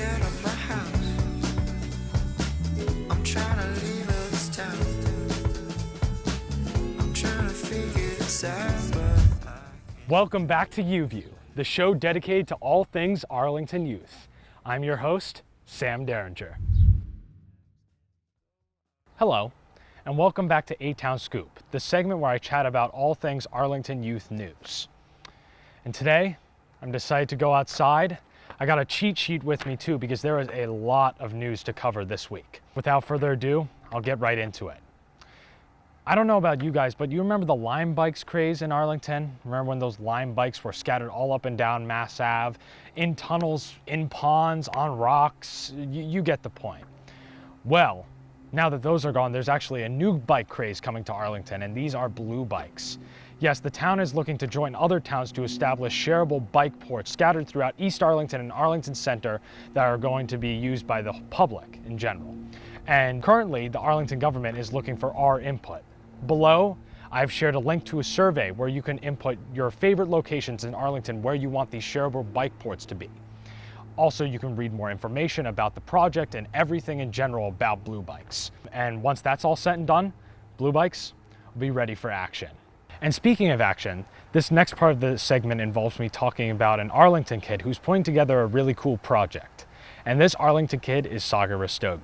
out of my house. I'm trying to leave this town. I'm trying to figure this out, but Welcome back to UView, the show dedicated to all things Arlington youth. I'm your host, Sam Dieringer. Hello, and welcome back to A-Town Scoop, the segment where I chat about all things Arlington youth news. And today, I'm decided to go outside. I got a cheat sheet with me too because there is a lot of news to cover this week. Without further ado, I'll get right into it. I don't know about you guys, but you remember the Lime bikes craze in Arlington? Remember when those Lime bikes were scattered all up and down Mass Ave, in tunnels, in ponds, on rocks? You get the point. Well, now that those are gone, there's actually a new bike craze coming to Arlington, and these are blue bikes. Yes, the town is looking to join other towns to establish shareable bike ports scattered throughout East Arlington and Arlington Center that are going to be used by the public in general. And currently, the Arlington government is looking for our input. Below, I've shared a link to a survey where you can input your favorite locations in Arlington where you want these shareable bike ports to be. Also, you can read more information about the project and everything in general about blue bikes. And once that's all said and done, blue bikes will be ready for action. And speaking of action, this next part of the segment involves me talking about an Arlington kid who's putting together a really cool project. And this Arlington kid is Sagar Rastogi.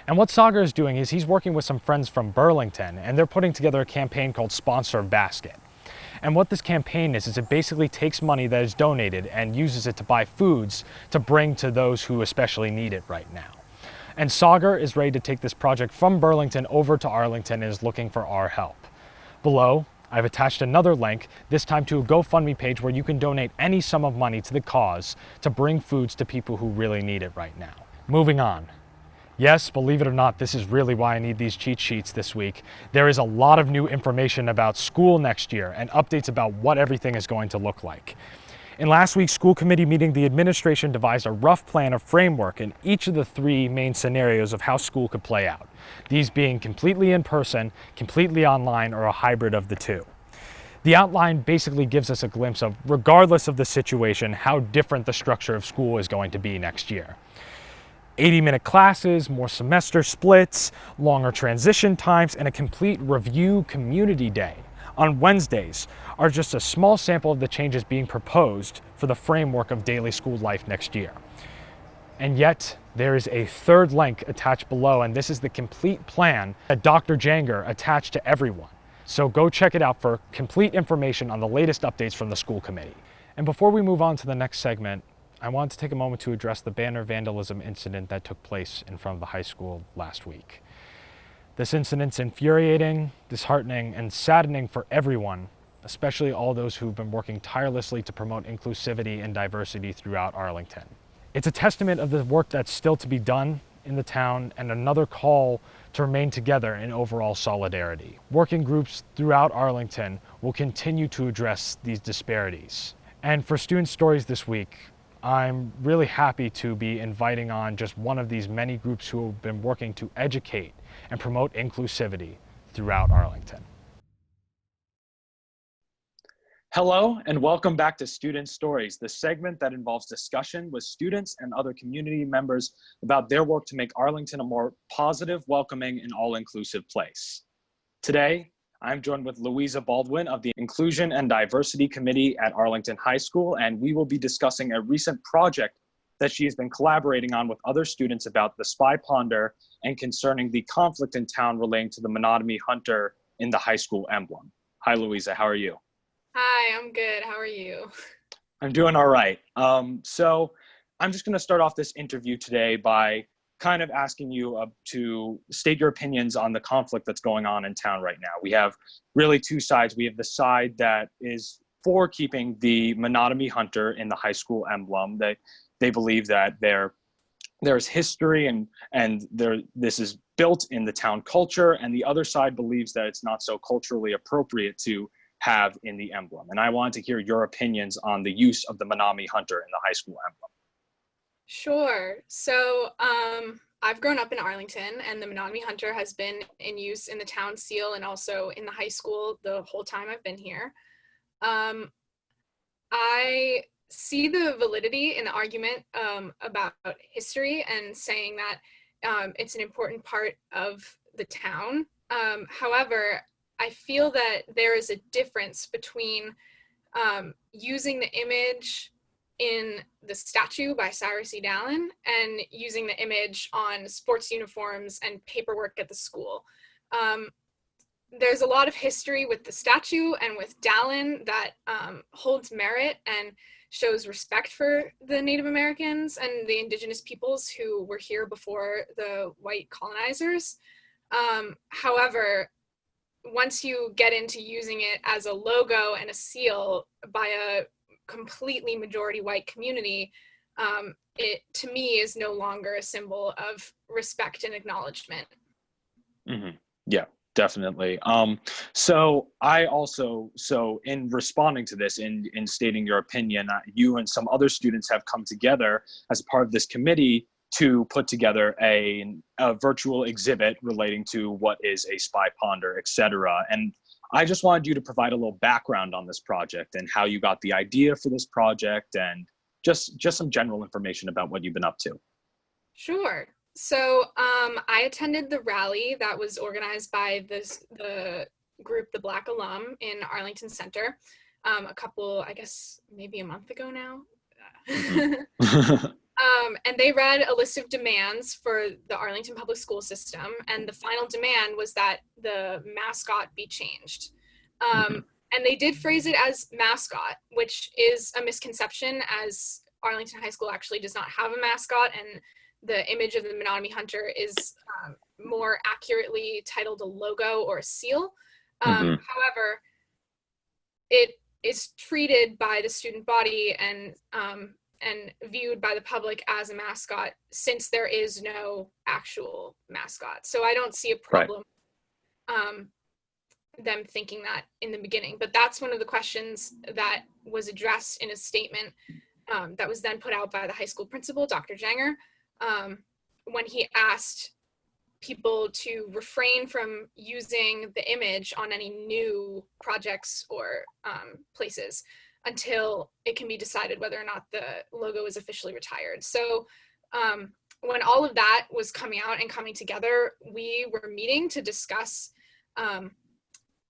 And what Sagar is doing is he's working with some friends from Burlington, and they're putting together a campaign called Sponsor a Basket. And what this campaign is it basically takes money that is donated and uses it to buy foods to bring to those who especially need it right now. And Sagar is ready to take this project from Burlington over to Arlington and is looking for our help. Below, I've attached another link, this time to a GoFundMe page where you can donate any sum of money to the cause to bring foods to people who really need it right now. Moving on. Yes, believe it or not, this is really why I need these cheat sheets this week. There is a lot of new information about school next year and updates about what everything is going to look like. In last week's school committee meeting, the administration devised a rough plan of framework in each of the three main scenarios of how school could play out. These being completely in person, completely online, or a hybrid of the two. The outline basically gives us a glimpse of, regardless of the situation, how different the structure of school is going to be next year. 80-minute classes, more semester splits, longer transition times, and a complete review community day on Wednesdays are just a small sample of the changes being proposed for the framework of daily school life next year. And yet, there is a third link attached below, and this is the complete plan that Dr. Dieringer attached to everyone. So go check it out for complete information on the latest updates from the school committee. And before we move on to the next segment, I wanted to take a moment to address the banner vandalism incident that took place in front of the high school last week. This incident's infuriating, disheartening, and saddening for everyone, especially all those who've been working tirelessly to promote inclusivity and diversity throughout Arlington. It's a testament of the work that's still to be done in the town and another call to remain together in overall solidarity. Working groups throughout Arlington will continue to address these disparities. And for Student Stories this week, I'm really happy to be inviting on just one of these many groups who have been working to educate and promote inclusivity throughout Arlington. Hello, and welcome back to Student Stories, the segment that involves discussion with students and other community members about their work to make Arlington a more positive, welcoming, and all-inclusive place. Today, I'm joined with Louisa Baldwin of the Inclusion and Diversity Committee at Arlington High School, and we will be discussing a recent project that she has been collaborating on with other students about the Spy Ponder and concerning the conflict in town relating to the Menotomy Hunter in the high school emblem. Hi, Louisa, how are you? Hi, I'm good. How are you? I'm doing all right. So I'm just going to start off this interview today by kind of asking you to state your opinions on the conflict that's going on in town right now. We have really two sides. We have the side that is for keeping the Menotomy Hunter in the high school emblem. They believe that there's history and this is built in the town culture, and the other side believes that it's not so culturally appropriate to have in the emblem. And I want to hear your opinions on the use of the Menotomy Hunter in the high school emblem. Sure. So I've grown up in Arlington, and the Menotomy Hunter has been in use in the town seal and also in the high school the whole time I've been here. I see the validity in the argument about history and saying that it's an important part of the town. However, I feel that there is a difference between using the image in the statue by Cyrus E. Dallin and using the image on sports uniforms and paperwork at the school. There's a lot of history with the statue and with Dallin that holds merit and shows respect for the Native Americans and the indigenous peoples who were here before the white colonizers. However, once you get into using it as a logo and a seal by a completely majority white community, it to me is no longer a symbol of respect and acknowledgement. Yeah, definitely. So I also, so in responding to this, in stating your opinion, you and some other students have come together as part of this committee to put together a virtual exhibit relating to what is a spy ponder, etc. And I just wanted you to provide a little background on this project and how you got the idea for this project, and just some general information about what you've been up to. Sure. So I attended the rally that was organized by the group, the Black Alum, in Arlington Center a couple, I guess, maybe a month ago now. And they read a list of demands for the Arlington public school system, and the final demand was that the mascot be changed. And they did phrase it as mascot, which is a misconception, as Arlington High School actually does not have a mascot, and the image of the Menotomy Hunter is more accurately titled a logo or a seal. However, it is treated by the student body and viewed by the public as a mascot, since there is no actual mascot. So I don't see a problem them thinking that in the beginning. But that's one of the questions that was addressed in a statement that was then put out by the high school principal, Dr. Dieringer, when he asked people to refrain from using the image on any new projects or places until it can be decided whether or not the logo is officially retired. So when all of that was coming out and coming together, we were meeting to discuss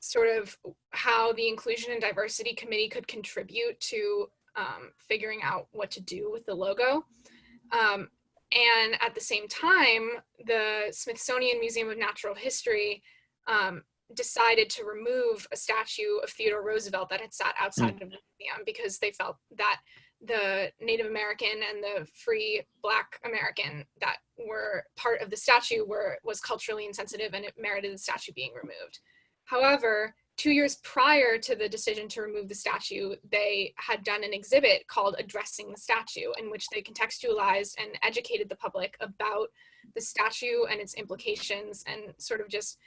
sort of how the Inclusion and Diversity Committee could contribute to figuring out what to do with the logo. And at the same time, the Smithsonian Museum of Natural History decided to remove a statue of Theodore Roosevelt that had sat outside of the museum, because they felt that the Native American and the free Black American that were part of the statue was culturally insensitive, and it merited the statue being removed. However, 2 years prior to the decision to remove the statue, they had done an exhibit called Addressing the Statue, in which they contextualized and educated the public about the statue and its implications, and sort of just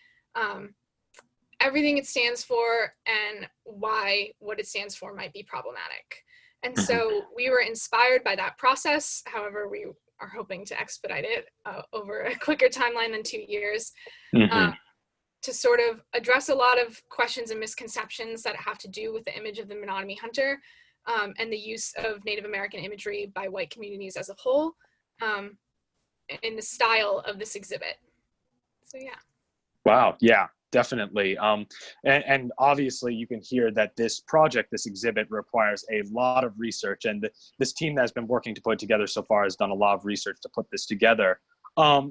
everything it stands for and why what it stands for might be problematic. And so we were inspired by that process. However, we are hoping to expedite it over a quicker timeline than 2 years. To sort of address a lot of questions and misconceptions that have to do with the image of the Menotomy Hunter and the use of Native American imagery by white communities as a whole in the style of this exhibit. So yeah. Wow, yeah, definitely. And obviously you can hear that this project, this exhibit, requires a lot of research, and this team that's been working to put it together so far has done a lot of research to put this together.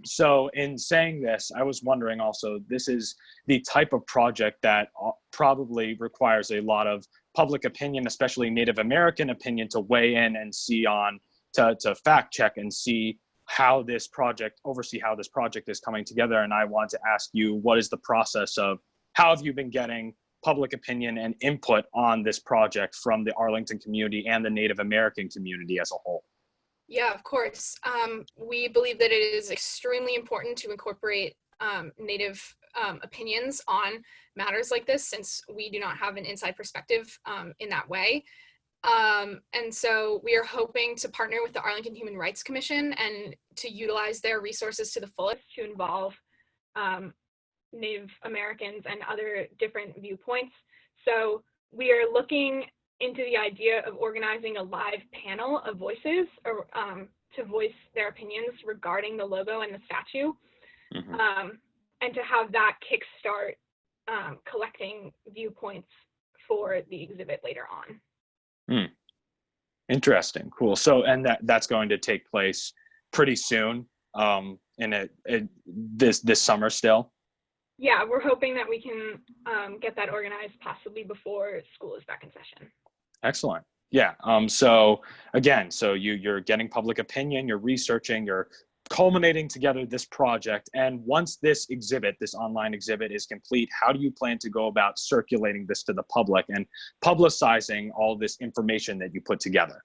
So in saying this, I was wondering also, this is the type of project that probably requires a lot of public opinion, especially Native American opinion, to weigh in and see on, to fact check and see how this project, oversee how this project is coming together. And I want to ask you, what is the process of, how have you been getting public opinion and input on this project from the Arlington community and the Native American community as a whole? Yeah, of course. We believe that it is extremely important to incorporate Native opinions on matters like this, since we do not have an inside perspective in that way. And so we are hoping to partner with the Arlington Human Rights Commission and to utilize their resources to the fullest to involve Native Americans and other different viewpoints. So we are looking into the idea of organizing a live panel of voices or, to voice their opinions regarding the logo and the statue, and to have that kickstart collecting viewpoints for the exhibit later on. Interesting, cool. So, and that's going to take place pretty soon, this summer still. Yeah, we're hoping that we can get that organized possibly before school is back in session. Excellent. Yeah. So again, you're getting public opinion, you're researching, you're culminating together this project. And once this online exhibit is complete, how do you plan to go about circulating this to the public and publicizing all this information that you put together?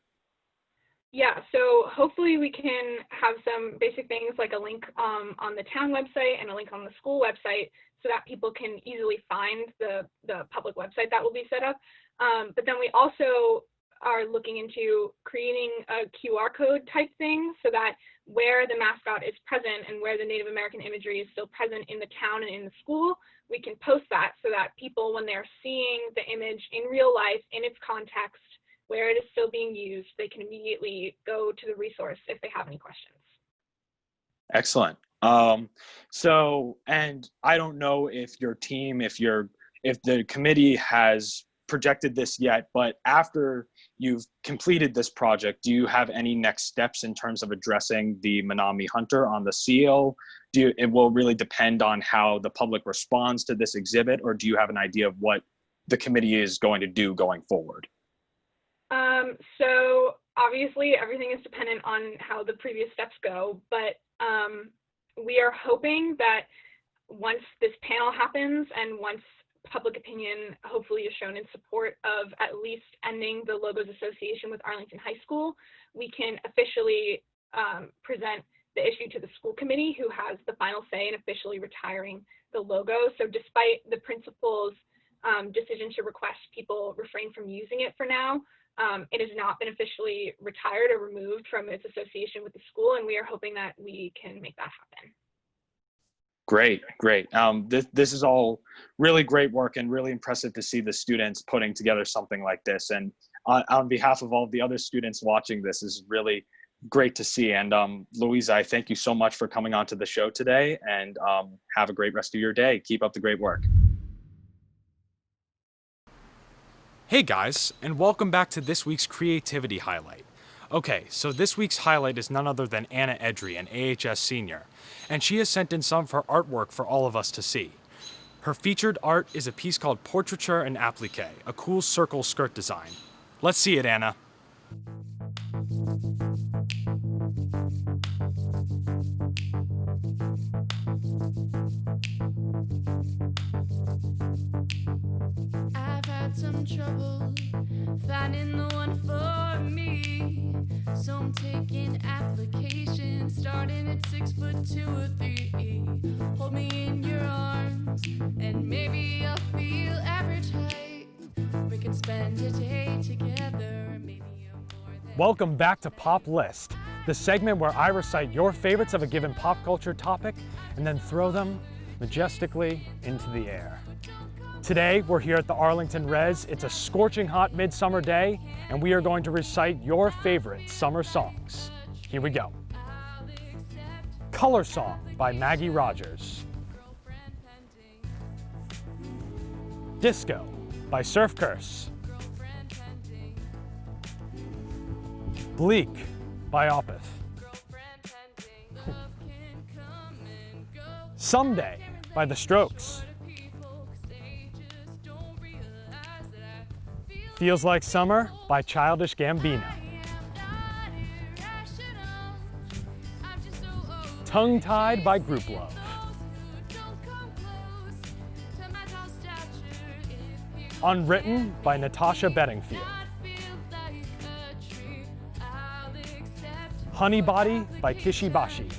Yeah, so hopefully we can have some basic things like a link on the town website and a link on the school website so that people can easily find the public website that will be set up. But then we also are looking into creating a QR code type thing so that where the mascot is present and where the Native American imagery is still present in the town and in the school, we can post that so that people, when they're seeing the image in real life, in its context, where it is still being used, they can immediately go to the resource if they have any questions. Excellent. So, and I don't know if your team, if the committee has projected this yet, but after you've completed this project, do you have any next steps in terms of addressing the Menotomy Hunter on the seal? It will really depend on how the public responds to this exhibit, or do you have an idea of what the committee is going to do going forward? So obviously everything is dependent on how the previous steps go, but we are hoping that once this panel happens and once public opinion hopefully is shown in support of at least ending the logo's association with Arlington High School, we can officially present the issue to the school committee, who has the final say in officially retiring the logo. So despite the principal's decision to request people refrain from using it for now, it has not been officially retired or removed from its association with the school, and we are hoping that we can make that happen. Great. This is all really great work and really impressive to see the students putting together something like this. And on behalf of all the other students watching, this is really great to see. And Louisa, I thank you so much for coming onto the show today, and have a great rest of your day. Keep up the great work. Hey guys, and welcome back to this week's Creativity Highlight. Okay, so this week's highlight is none other than Anna Edry, an AHS senior, and she has sent in some of her artwork for all of us to see. Her featured art is a piece called Portraiture and Applique, a cool circle skirt design. Let's see it, Anna. I've had some trouble finding the one for me, so I'm taking applications starting at 6'2" or 3. Hold me in your arms and maybe I'll feel average height. We can spend a day together, maybe more than. Welcome back to Pop List, the segment where I recite your favorites of a given pop culture topic and then throw them majestically into the air. Today, we're here at the Arlington Res. It's a scorching hot midsummer day, and we are going to recite your favorite summer songs. Here we go. Color Song by Maggie Rogers. Disco by Surf Curse. Bleak by Opeth. Someday by The Strokes. Feels Like Summer by Childish Gambino. Tongue Tied by Group Love. Unwritten by Natasha Bedingfield. Honey Body by Kishibashi.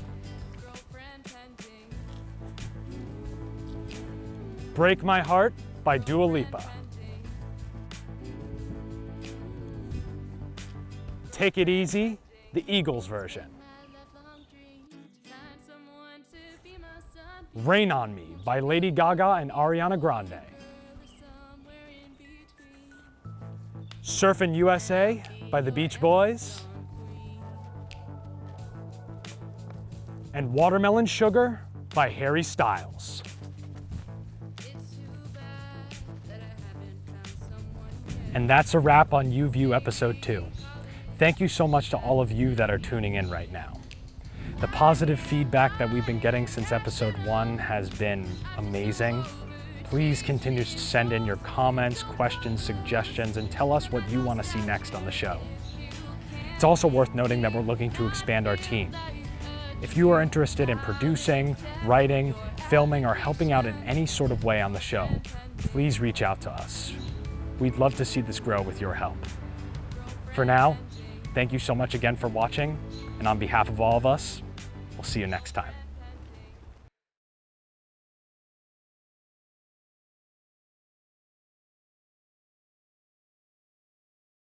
Break My Heart by Dua Lipa. Take It Easy, the Eagles version. Rain on Me by Lady Gaga and Ariana Grande. Surfin' USA by the Beach Boys. And Watermelon Sugar by Harry Styles. And that's a wrap on YouView episode 2. Thank you so much to all of you that are tuning in right now. The positive feedback that we've been getting since episode 1 has been amazing. Please continue to send in your comments, questions, suggestions, and tell us what you want to see next on the show. It's also worth noting that we're looking to expand our team. If you are interested in producing, writing, filming, or helping out in any sort of way on the show, please reach out to us. We'd love to see this grow with your help. For now, thank you so much again for watching, and on behalf of all of us, we'll see you next time.